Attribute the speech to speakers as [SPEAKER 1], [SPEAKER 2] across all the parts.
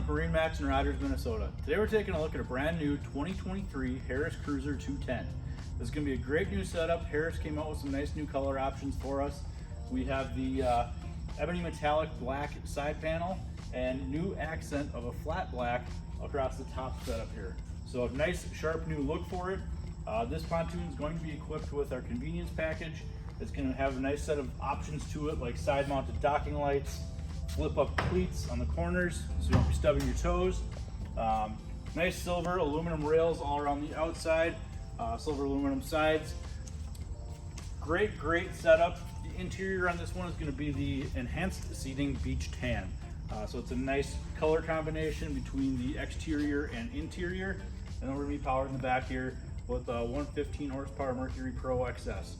[SPEAKER 1] with MarineMax in Rogers, Minnesota. Today we're taking a look at a brand new 2023 Harris Cruiser 210. This is going to be a great new setup. Harris came out with some nice new color options for us. We have the ebony metallic black side panel and new accent of a flat black across the top setup here. So a nice sharp new look for it. This pontoon is going to be equipped with our convenience package. It's going to have a nice set of options to it, like side mounted docking lights, flip up cleats on the corners so you don't be stubbing your toes. Nice silver aluminum rails all around the outside, silver aluminum sides. Great setup. The interior on this one is going to be the enhanced seating beach tan. So it's a nice color combination between the exterior and interior. And then we're going to be powered in the back here with a 115 horsepower Mercury Pro XS.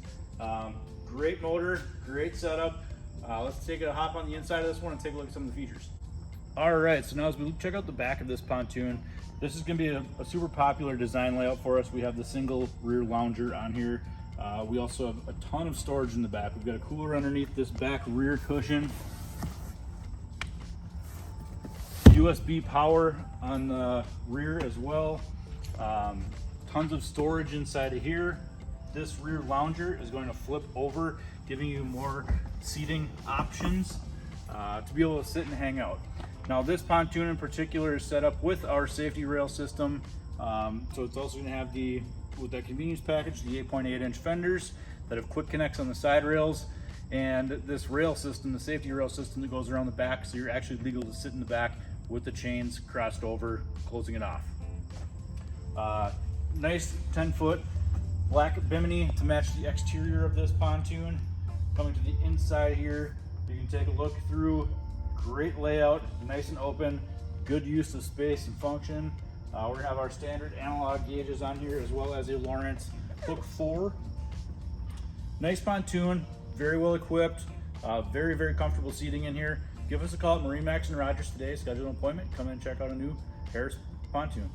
[SPEAKER 1] Great motor, great setup. Let's take a hop on the inside of this one and take a look at some of the features. All right, so now as we check out the back of this pontoon, this is going to be a super popular design layout for us. We have the single rear lounger on here. We also have a ton of storage in the back. We've got a cooler underneath this back rear cushion. USB power on the rear as well. Tons of storage inside of here. This rear lounger is going to flip over, giving you more seating options to be able to sit and hang out. Now this pontoon in particular is set up with our safety rail system. So it's also going to have with that convenience package, the 8.8-inch fenders that have quick connects on the side rails, and this rail system, the safety rail system that goes around the back, so you're actually legal to sit in the back with the chains crossed over, closing it off. Nice 10-foot black bimini to match the exterior of this pontoon. Coming to the inside here, you can take a look through. Great layout, nice and open, good use of space and function. We're gonna have our standard analog gauges on here, as well as a Lawrence Hook 4. Nice pontoon, very well equipped, very comfortable seating in here. Give us a call at MarineMax in Rogers today, schedule an appointment, come in and check out a new Harris pontoon.